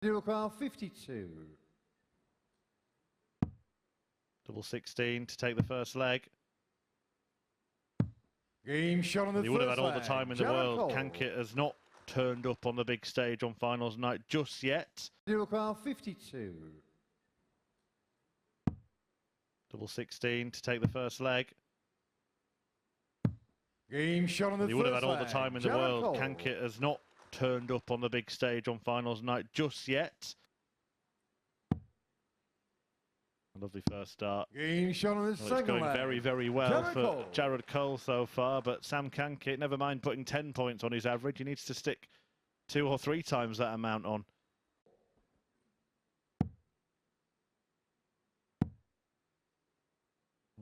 Car 52. Double 16 to take the first leg. Game shot on the He first would have had all the leg. time in the world. Kankit has not turned up on the big stage on finals night just yet. Car 52. Double 16 to take the first leg. Game shot on the He first would have had all the leg. time in the world. Kankit has not turned up on the big stage on finals night just yet. A lovely first start. Game shot on the second it's going leg. very, very well for Jared Cole so far, but Sam Kankit, never mind putting 10 points on his average, he needs to stick 2 or 3 times that amount on.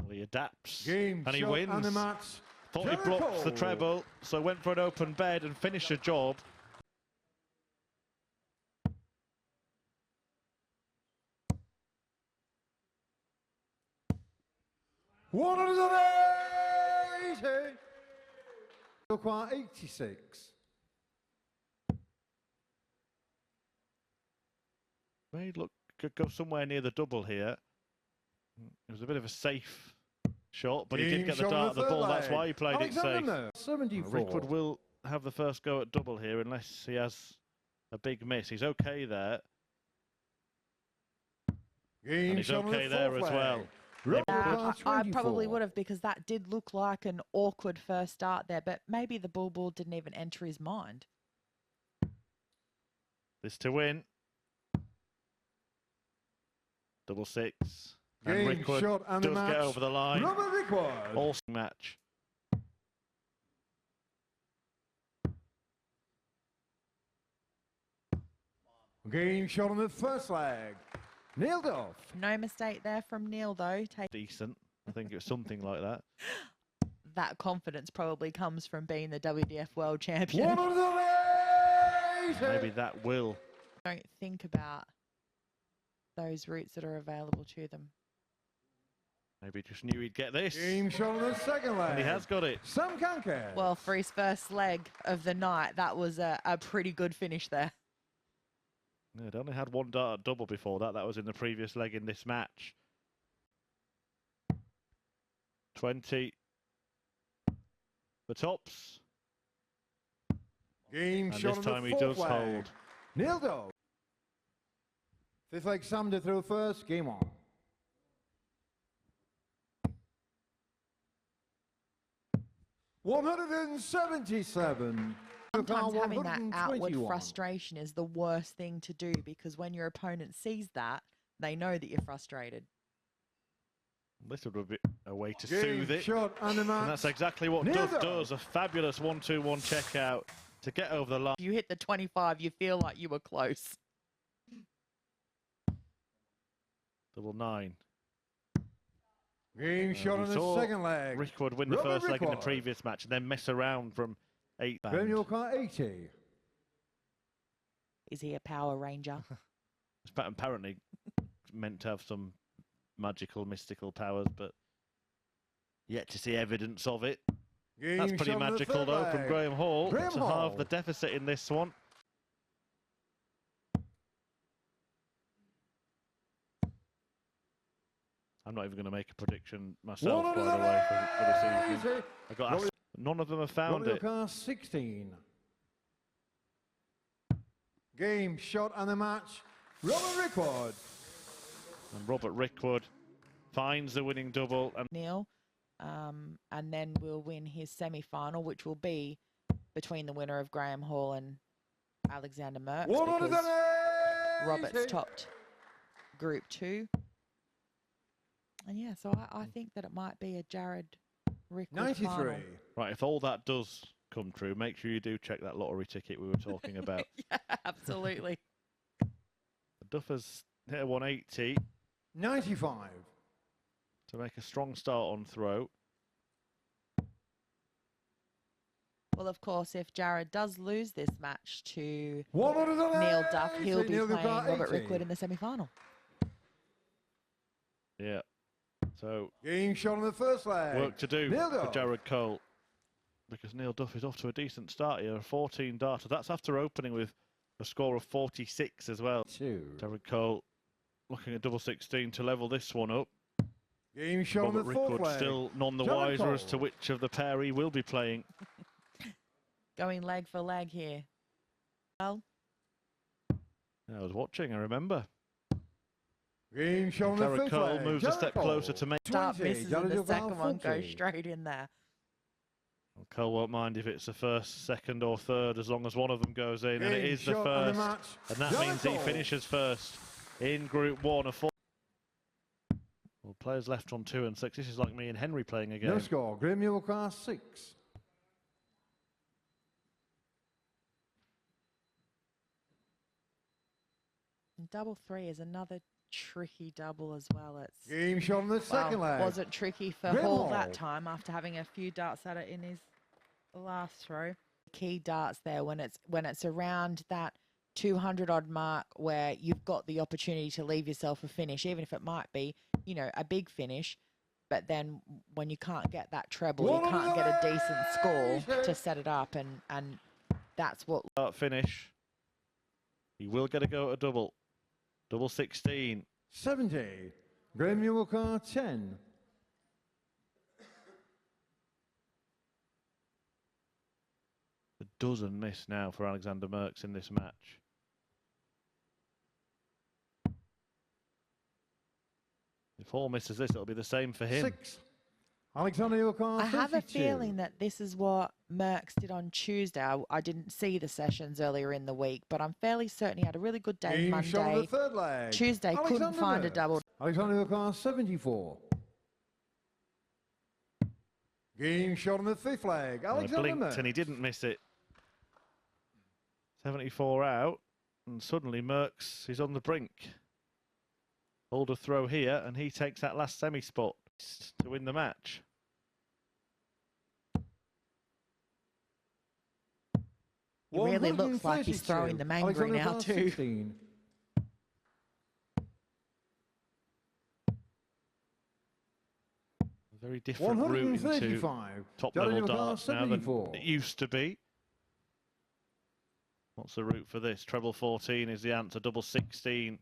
Well, he adapts Game and he shot wins. And the match. Thought he blocked the treble, so went for an open bed and finished the job. $180. Car 86. May look could go somewhere near the double here. It was a bit of a safe shot, but he did get the dart at the ball. That's why he played it safe. 74. Rickwood will have the first go at double here unless he has a big miss. He's okay there. And he's okay there as well. I probably would have, because that did look like an awkward first start there, but maybe the ball didn't even enter his mind. This to win. Double 6. And Rickwood does get over the line. All match. Game shot on the first leg. Nailed off. No mistake there from Neil, though. Decent. I think it was something like that. That confidence probably comes from being the WDF World Champion. Maybe that will. Don't think about those routes that are available to them. Maybe just knew he'd get this. Game shot on the second leg. And he has got it. Sam Kankit. Well, for his first leg of the night, that was a pretty good finish there. Yeah, it only had 1 dart at double before that. That was in the previous leg in this match. 20. The tops. Game and shot this on time the he fourth does leg. hold. Nailed off. Fifth leg Sam to throw first. Game on. $177. Sometimes having that outward frustration is the worst thing to do, because when your opponent sees that, they know that you're frustrated. This would be a way to soothe it. Shot and that's exactly what Duff does. A fabulous 1-2-1 check out to get over the line. You hit the 25, you feel like you were close. Double 9. Game shot on the second leg. Rickwood win the first leg in the previous match and then mess around from 8 band. Car 80. Is he a Power Ranger? It's apparently meant to have some magical, mystical powers, but yet to see evidence of it. That's pretty magical, though, from Graham Hall to halve the deficit in this one. I'm not even going to make a prediction myself, by the way, for this evening. I got asked, none of them have found it. Car 16. Game shot and the match. Robert Rickwood. And Robert Rickwood finds the winning double. And Neil, and then will win his semi-final, which will be between the winner of Graham Hall and Alexander Merkx, because Robert's topped Group 2. And yeah, so I think that it might be a Jared Rickwood 93. final. Right, if all that does come true, make sure you do check that lottery ticket we were talking about. Yeah, absolutely. Duffers hit a 180. 95. To make a strong start on throw. Well, of course, if Jared does lose this match to Neil Neil Duff, he'll be playing Robert Rickwood in the semi-final. Yeah. So game shot on the first leg. Work to do for Jared Cole, because Neil Duff is off to a decent start here, a 14 darter. That's after opening with a score of 46 as well. Derek Cole looking at double 16 to level this one up. Game show on the Robert fourth Rickwood leg. still none the wiser as to which of the pair he will be playing. Going leg for leg here. Well, I was watching, I remember. Game show on the Derek fifth Cole leg. moves a step closer to make. start misses and the second one goes 40. straight in there. Well, Cole won't mind if it's the first, second or third as long as one of them goes in, and it is the shot first. match. And that means he finishes first in Group 1 of 4. Well, players left on 2 and 6. This is like me and Henry playing again. No score. Graham Mule car 6. And double 3 is another tricky double as well. It's Game shot on the second leg. wasn't tricky for Hall that time after having a few darts at it in his last throw. Key darts there when it's around that 200 odd mark where you've got the opportunity to leave yourself a finish, even if it might be, you know, a big finish. But then when you can't get that treble, you can't get a decent score to set it up, and that's what finish. He will get a go at a double. Double 16. 70. Graham Mule car 10. A dozen miss now for Alexander Merkx in this match. If Hall misses this, it'll be the same for him. 6. Alexander Mule car 32. I have a feeling that this is what Merkx did on Tuesday. I didn't see the sessions earlier in the week, but I'm fairly certain he had a really good day Monday. Tuesday couldn't find a double. Alexander Mule car 74. Game shot on the fifth leg. Alexander blinked Merkx. and he didn't miss it. 74 out, and suddenly Merkx is on the brink. Hold a throw here, and he takes that last semi spot to win the match. He really looks like he's throwing the mangry now too. 16. A very different route into top level darts now than it used to be. What's the route for this? Treble 14 is the answer. Double 16.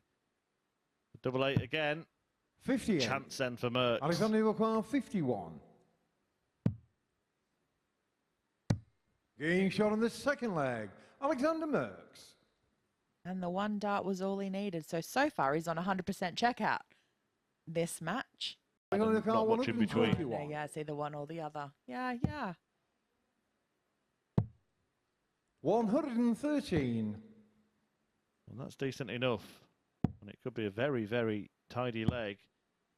Double 8 again. 58. Chance then for Merkx. Alexander Mule car 51. Game shot on the second leg. Alexander Merkx. And the one dart was all he needed. So far he's on 100% checkout this match. Not much in between. Yeah, it's either one or the other. Yeah. 113. Well, that's decent enough. And it could be a very, very tidy leg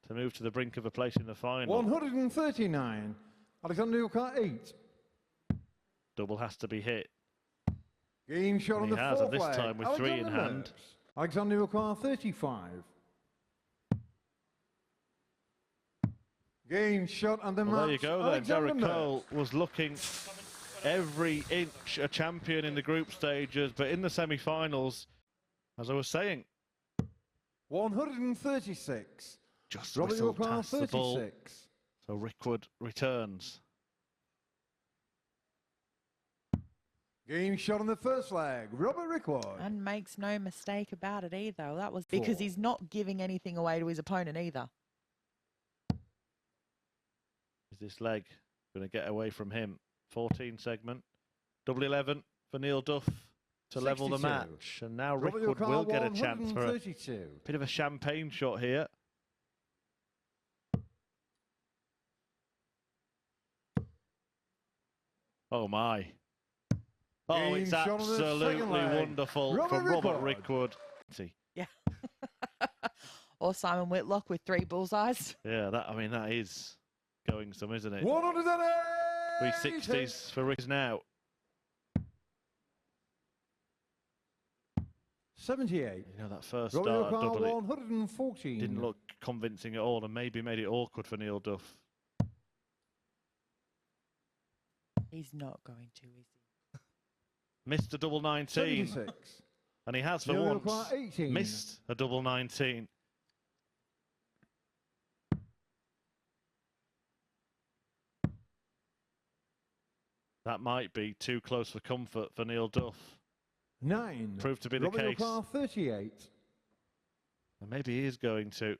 to move to the brink of a place in the final. 139. Alexander Mule car 8. Double has to be hit. Game shot on the fourth and this leg. time with Alexander 3 in hand. Merkx. Alexander Mule car 35. Game shot and the match. Well, there you go then. Alexander Derek Merkx. Cole was looking every inch a champion in the group stages, but in the semi-finals, as I was saying, 136. just Robert whistled Car past the ball. 36. So Rickwood returns. Game shot on the first leg. Robert Rickwood. And makes no mistake about it either. That was because he's not giving anything away to his opponent either. Is this leg going to get away from him? 14 segment. Double 11 for Neil Duff to level the match. And now Rickwood will get a chance for a bit of a champagne shot here. Oh my. Oh, it's absolutely wonderful from Robert Rickwood. Yeah. Or Simon Whitlock with 3 bullseyes. Yeah, that is going some, isn't it? 180. 360s for Rick now. 78. You know, that first start at double 114. didn't look convincing at all and maybe made it awkward for Neil Duff. He's not going to, is he? Missed a double 19. 76. And he has for once missed a double 19. That might be too close for comfort for Neil Duff. 9. proved to be the Robert case. Your car 38. And maybe he is going to.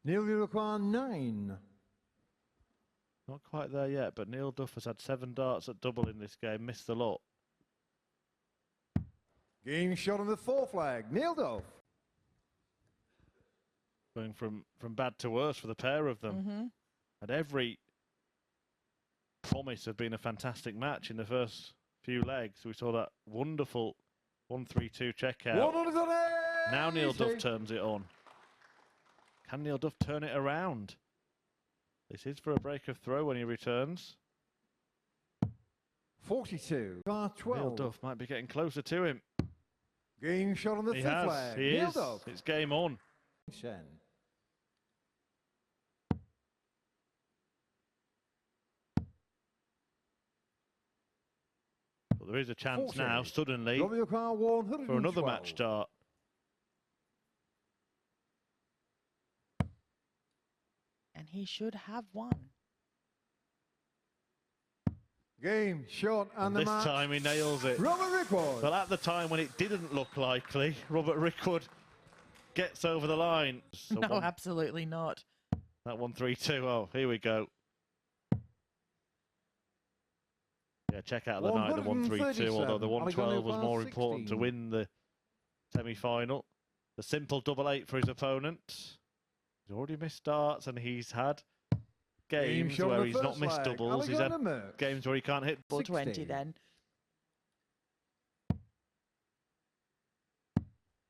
Neil you require 9. Not quite there yet, but Neil Duff has had 7 darts at double in this game, missed the lot. Game shot on the 4 flag. Neil Duff. Going from bad to worse for the pair of them. Had every promise of being a fantastic match in the first few legs. We saw that wonderful 1-3-2 checkout. Now Neil Duff turns it on. Can Neil Duff turn it around? This is for a break of throw when he returns. 42. Bar 12. Neil Duff might be getting closer to him. Game shot on the 5th flag. He Neil is. Duff. It's game on. But there is a chance 40. now, suddenly, for another match start. And he should have one. Game shot and the this match. time he nails it. Robert Rickwood. Well, at the time when it didn't look likely, Robert Rickwood gets over the line. So No, absolutely not. That 1-3-2. Oh, here we go. Yeah, check out the night, the 1-3-2, although the 1-12 was more important to win the semi-final. The simple double-8 for his opponent. He's already missed darts and he's had games where he's not missed doubles. He's had games where he can't hit. 420 then.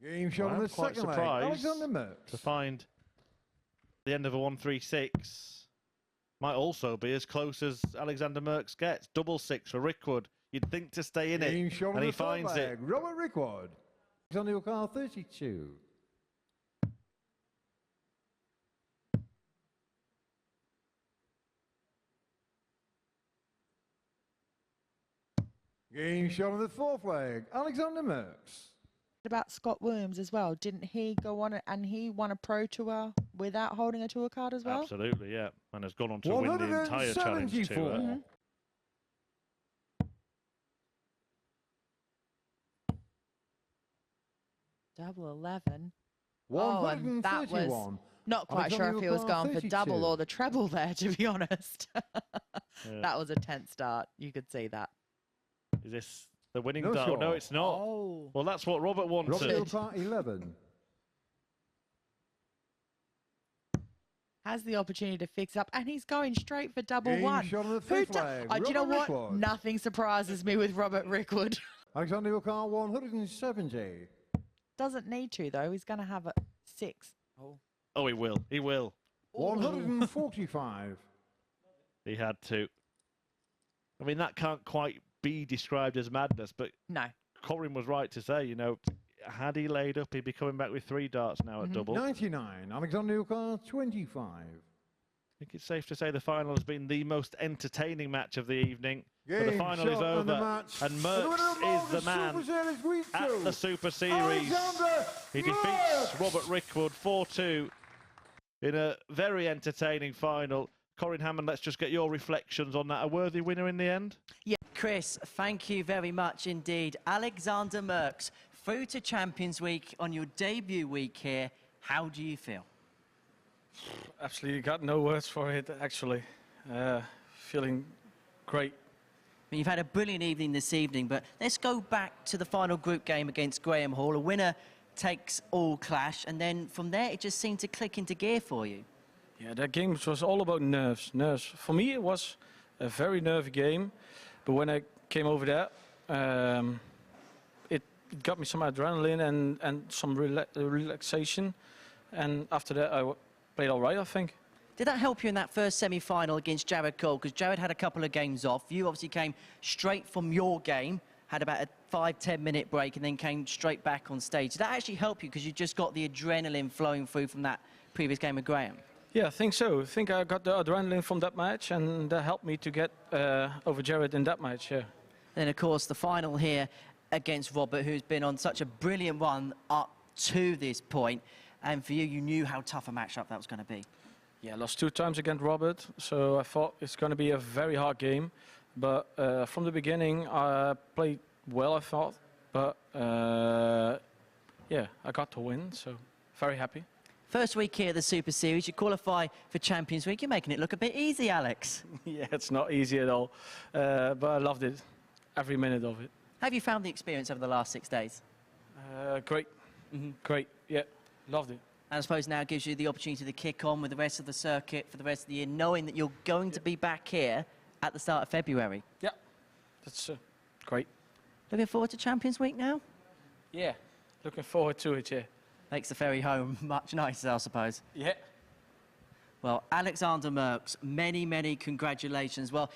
Game shot on the quite second leg. surprised Alexander Merkx. to find the end of a 1-3-6 might also be as close as Alexander Merkx gets. Double 6 for Rickwood. You'd think to stay in Game it, shot and on he the third finds leg. it. Robert Rickwood. Alexander your car 32. Game shot on the 4th leg. Alexander Merkx. About Scott Williams as well. Didn't he go on and he won a pro tour without holding a tour card as well? Absolutely, yeah. And has gone on to win the entire challenge tour. Double 11. Oh, and that was not quite sure if he was going for double or the treble there, to be honest. Yeah. That was a tense start. You could see that. Is this the winning dart? No, it's not. Oh. Well, that's what Robert wanted. Robert 11. Has the opportunity to fix up, and he's going straight for double Game one. shot on the 5th leg. Do you know what? Rickwood. Nothing surprises me with Robert Rickwood. Alexander your car 170. Doesn't need to, though. He's going to have a 6. Oh, he will. He will. 145. He had to. I mean, that can't quite be described as madness, but no. Corin was right to say, you know, had he laid up, he'd be coming back with 3 darts now at double. 99. Alexander your car 25. I think it's safe to say the final has been the most entertaining match of the evening. But the final is over, and Merkx is the man at the Super Series. He defeats Robert Rickwood 4-2 in a very entertaining final. Corin Hammond, let's just get your reflections on that. A worthy winner in the end? Yeah, Chris, thank you very much indeed. Alexander Merkx, through to Champions Week on your debut week here. How do you feel? Absolutely got no words for it, actually. Feeling great. I mean, you've had a brilliant evening this evening, but let's go back to the final group game against Graham Hall. A winner takes all clash, and then from there it just seemed to click into gear for you. Yeah, that game was all about nerves. For me, it was a very nervy game, but when I came over there, it got me some adrenaline and some relaxation, and after that I played all right, I think. Did that help you in that first semi-final against Jared Cole? Because Jared had a couple of games off. You obviously came straight from your game, had about a 5-10 minute break, and then came straight back on stage. Did that actually help you because you just got the adrenaline flowing through from that previous game with Graham? Yeah, I think so. I think I got the adrenaline from that match, and that helped me to get over Jared in that match, yeah. Then, of course, the final here against Robert, who's been on such a brilliant run up to this point. And for you, you knew how tough a matchup that was going to be. Yeah, I lost 2 times against Robert, so I thought it's going to be a very hard game. But from the beginning, I played well, I thought. But yeah, I got to win, so very happy. First week here at the Super Series, you qualify for Champions League. You're making it look a bit easy, Alex. Yeah, it's not easy at all, but I loved it, every minute of it. How have you found the experience over the last 6 days? Great, great, yeah, loved it. And I suppose now gives you the opportunity to kick on with the rest of the circuit for the rest of the year, knowing that you're going to be back here at the start of February. Yeah, that's great. Looking forward to Champions Week now? Yeah, looking forward to it, yeah. Makes the ferry home much nicer, I suppose. Yeah. Well, Alexander Merkx, many, many congratulations. Well.